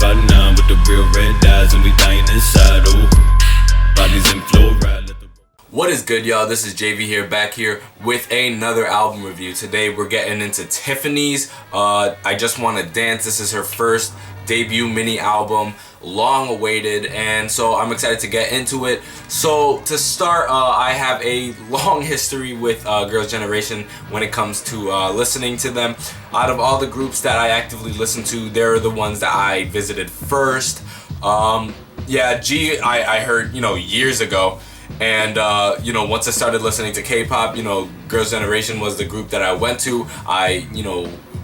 5'9" with the real red eyes, and we dying inside. Oh, bodies in fluoride. What is good, y'all? This is JV here, back here with another album review. Today we're getting into Tiffany's I Just Wanna Dance. This is her first debut mini album, long awaited, and so I'm excited to get into it. So to start, I have a long history with Girls' Generation when it comes to listening to them. Out of all the groups that I actively listen to, they're the ones that I visited first. I heard, years ago. And, once I started listening to K-pop, Girls' Generation was the group that I went to. I,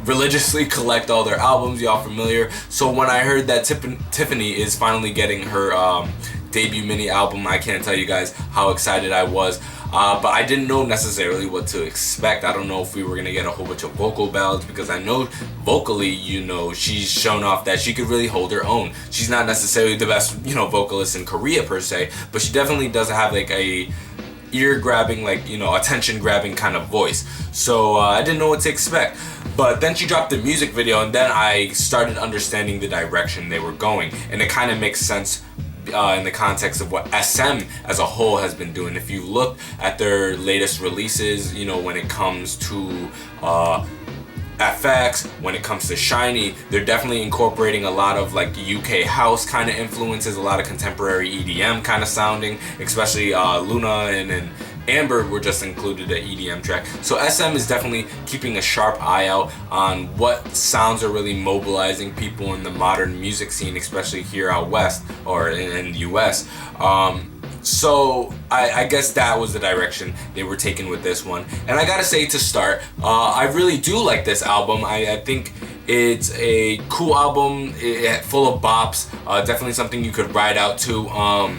religiously collect all their albums, y'all familiar. So when I heard that Tiffany is finally getting her debut mini album, I can't tell you guys how excited I was. But I didn't know necessarily what to expect. I don't know if we were gonna get a whole bunch of vocal ballads, because I know vocally, she's shown off that she could really hold her own. She's not necessarily the best, vocalist in Korea per se, but she definitely does have like a ear-grabbing, attention-grabbing kind of voice. So I didn't know what to expect. But then she dropped the music video, and then I started understanding the direction they were going, and it kind of makes sense in the context of what SM as a whole has been doing. If you look at their latest releases, when it comes to FX, when it comes to Shiny, they're definitely incorporating a lot of UK house kind of influences, a lot of contemporary EDM kind of sounding, especially Luna and Amber were just included an EDM track. So SM is definitely keeping a sharp eye out on what sounds are really mobilizing people in the modern music scene, especially here out west or in the US. So I guess that was the direction they were taking with this one. And I gotta say, to start, I really do like this album. I think it's a cool album, full of bops, definitely something you could ride out to.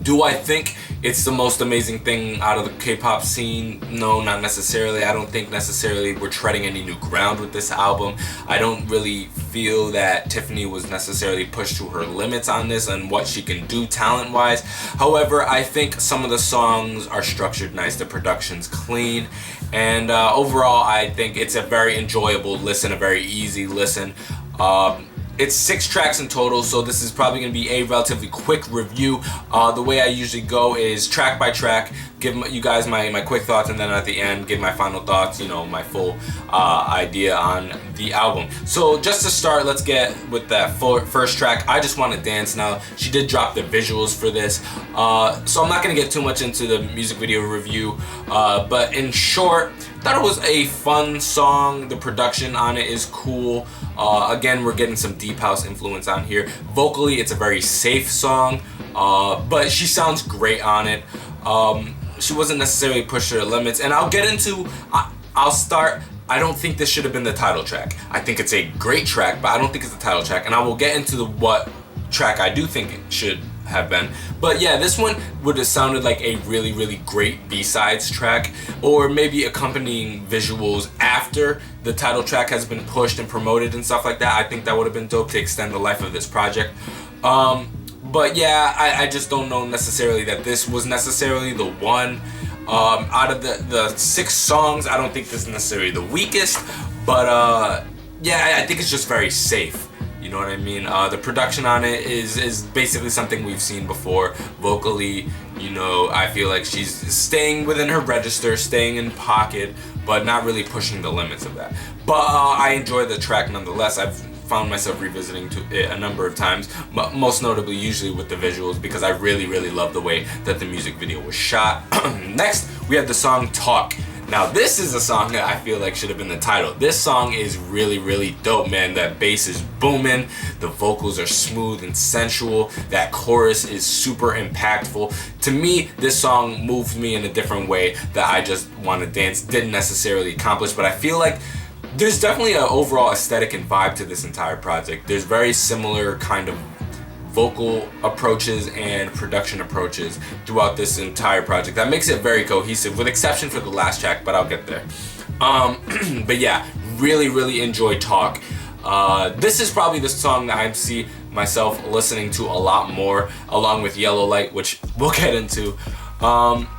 Do I think it's the most amazing thing out of the K-pop scene? No, not necessarily. I don't think necessarily we're treading any new ground with this album. I don't really feel that Tiffany was necessarily pushed to her limits on this and what she can do talent-wise. However, I think some of the songs are structured nice, the production's clean, and overall I think it's a very enjoyable listen, a very easy listen. It's 6 tracks in total, so this is probably going to be a relatively quick review. The way I usually go is track by track, give you guys my quick thoughts, and then at the end give my final thoughts, my full idea on the album. So just to start, let's get with that first track, I Just Wanna Dance. Now, she did drop the visuals for this, so I'm not going to get too much into the music video review, but in short, I thought it was a fun song. The production on it is cool. Again, we're getting some deep house influence on here. Vocally, it's a very safe song, but she sounds great on it. She wasn't necessarily pushed to her limits, and I'll get into, I'll start, I don't think this should have been the title track. I think it's a great track, but I don't think it's the title track, and I will get into what track I do think it should have been. But yeah, this one would have sounded like a really, really great B-sides track, or maybe accompanying visuals after the title track has been pushed and promoted and stuff like that. I think that would have been dope to extend the life of this project. But yeah, I just don't know necessarily that this was necessarily the one. Out of the 6 songs, I don't think this is necessarily the weakest, but yeah, I think it's just very safe. You know what I mean? The production on it is basically something we've seen before. Vocally, I feel like she's staying within her register, staying in pocket, but not really pushing the limits of that. But I enjoy the track nonetheless. I've found myself revisiting it a number of times, most notably usually with the visuals, because I really, really love the way that the music video was shot. Next, we have the song Talk. Now, this is a song that I feel like should have been the title. This song is really, really dope, man. That bass is booming, the vocals are smooth and sensual, that chorus is super impactful. To me, this song moved me in a different way that I Just Wanna Dance didn't necessarily accomplish, but I feel like there's definitely an overall aesthetic and vibe to this entire project. There's very similar kind of vocal approaches and production approaches throughout this entire project. That makes it very cohesive, with exception for the last track, but I'll get there. But yeah, really, really enjoy Talk. This is probably the song that I see myself listening to a lot more, along with Yellow Light, which we'll get into.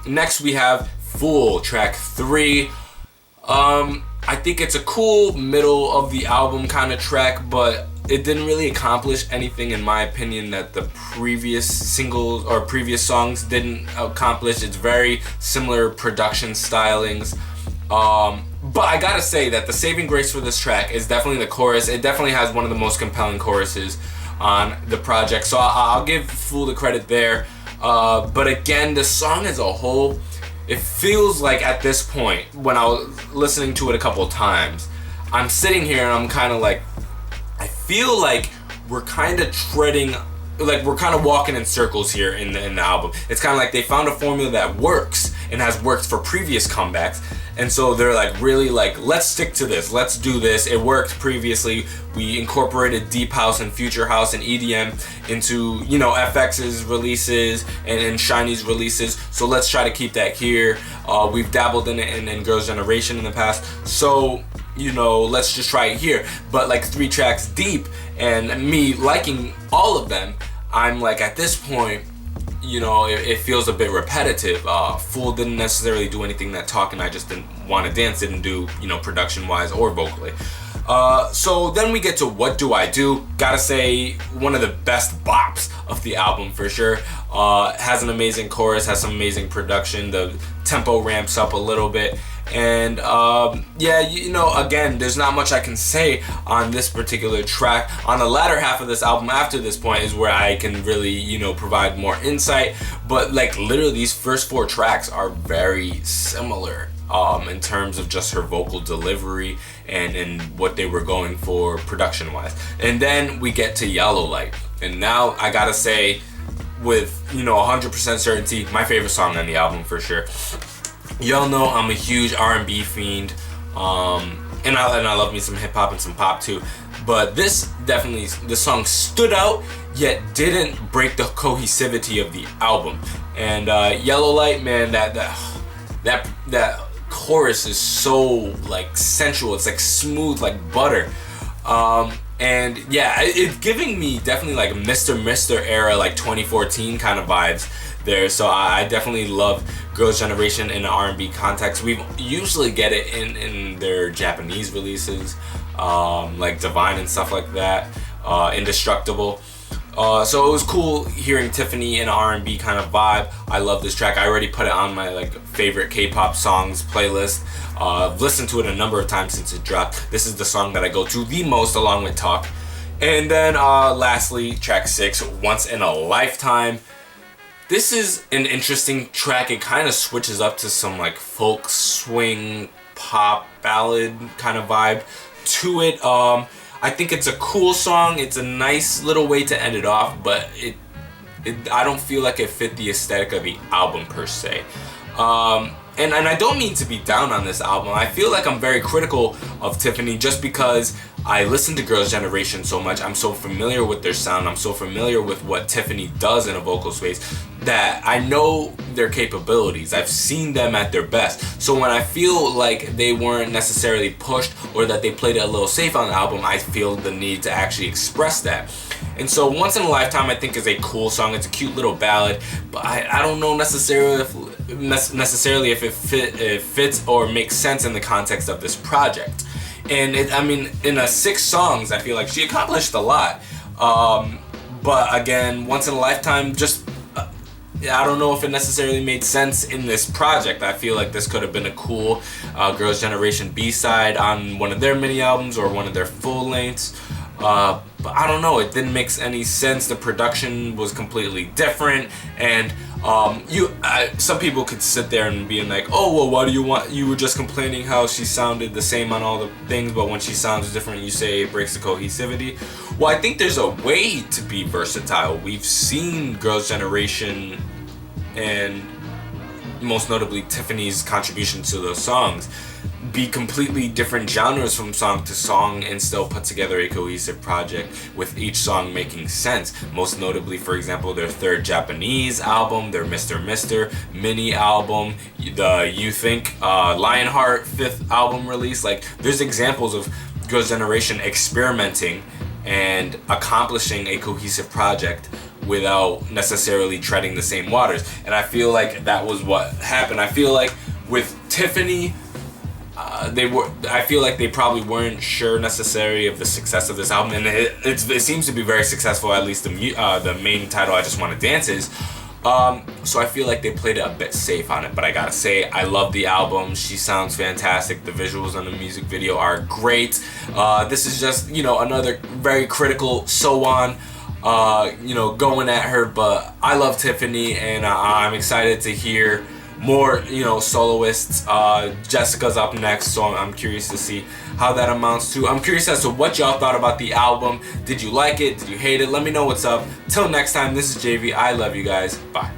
Next we have Fool, track 3. I think it's a cool middle of the album kind of track, but it didn't really accomplish anything, in my opinion, that the previous singles or previous songs didn't accomplish. It's very similar production stylings. But I gotta say that the saving grace for this track is definitely the chorus. It definitely has one of the most compelling choruses on the project, so I'll give Fool the credit there. But again, the song as a whole, it feels like at this point, when I was listening to it a couple of times, I'm sitting here and I'm kind of like, I feel like we're kind of walking in circles here in the album. It's kind of like they found a formula that works and has worked for previous comebacks, and so they're like, really like, let's stick to this, let's do this. It worked previously. We incorporated deep house and future house and EDM into, you know, FX's releases and Shiny's releases, so let's try to keep that here. We've dabbled in it in Girls' Generation in the past, so, you know, let's just try it here. But like 3 tracks deep and me liking all of them, I'm like, at this point, you know, it feels a bit repetitive. Fool didn't necessarily do anything that Talkin' I Just Didn't Want to Dance didn't do, you know, production wise or vocally. So then we get to What Do I Do? Gotta say, one of the best bops of the album for sure. Has an amazing chorus, has some amazing production. The tempo ramps up a little bit. And yeah, you know, again, there's not much I can say on this particular track. On the latter half of this album, after this point, is where I can really, you know, provide more insight. But like, literally, these first 4 tracks are very similar in terms of just her vocal delivery and what they were going for production wise. And then we get to Yellow Light, and now I gotta say, with, you know, 100% certainty, my favorite song on the album for sure. Y'all know I'm a huge R&B fiend, and I love me some hip hop and some pop too. But this song stood out, yet didn't break the cohesivity of the album. And Yellow Light, man, that chorus is so like sensual. It's like smooth like butter. And yeah, it's giving me definitely like Mr. era, like 2014 kind of vibes there. So I definitely love Girls' Generation in the R&B context. We usually get it in their Japanese releases, like Divine and stuff like that, Indestructible. So it was cool hearing Tiffany in R&B kind of vibe. I love this track. I already put it on my like favorite K-pop songs playlist. I've listened to it a number of times since it dropped. This is the song that I go to the most, along with Talk. And then lastly, track 6, Once in a Lifetime. This is an interesting track. It kind of switches up to some like folk swing pop ballad kind of vibe to it. I think it's a cool song. It's a nice little way to end it off, but I don't feel like it fit the aesthetic of the album per se. And I don't mean to be down on this album. I feel like I'm very critical of Tiffany just because I listen to Girls' Generation so much. I'm so familiar with their sound. I'm so familiar with what Tiffany does in a vocal space that I know their capabilities. I've seen them at their best. So when I feel like they weren't necessarily pushed or that they played it a little safe on the album, I feel the need to actually express that. And so Once in a Lifetime, I think, is a cool song. It's a cute little ballad, but I don't know necessarily if it fits or makes sense in the context of this project. And I mean, in 6 songs, I feel like she accomplished a lot. But again, Once in a Lifetime, just I don't know if it necessarily made sense in this project. I feel like this could have been a cool Girls' Generation B-side on one of their mini albums or one of their full lengths. But I don't know, it didn't make any sense. The production was completely different, and some people could sit there and be like, oh, well, why do you were just complaining how she sounded the same on all the things, but when she sounds different, you say it breaks the cohesivity. Well, I think there's a way to be versatile. We've seen Girls' Generation and most notably Tiffany's contribution to those songs be completely different genres from song to song and still put together a cohesive project with each song making sense. Most notably, for example, their 3rd Japanese album, their Mr. mini album, the You Think Lionheart 5th album release. Like, there's examples of Girls' Generation experimenting and accomplishing a cohesive project without necessarily treading the same waters. And I feel like that was what happened. I feel like with Tiffany, I feel like they probably weren't sure necessarily of the success of this album, and it seems to be very successful. At least the main title, "I Just Want to Dance," is. So I feel like they played it a bit safe on it, but I gotta say, I love the album. She sounds fantastic. The visuals on the music video are great. This is just, another very critical So On, going at her, but I love Tiffany, and I'm excited to hear more, soloists. Jessica's up next, so I'm curious to see how that amounts to. I'm curious as to what y'all thought about the album. Did you like it? Did you hate it? Let me know what's up. Till next time, this is JV. I love you guys. Bye.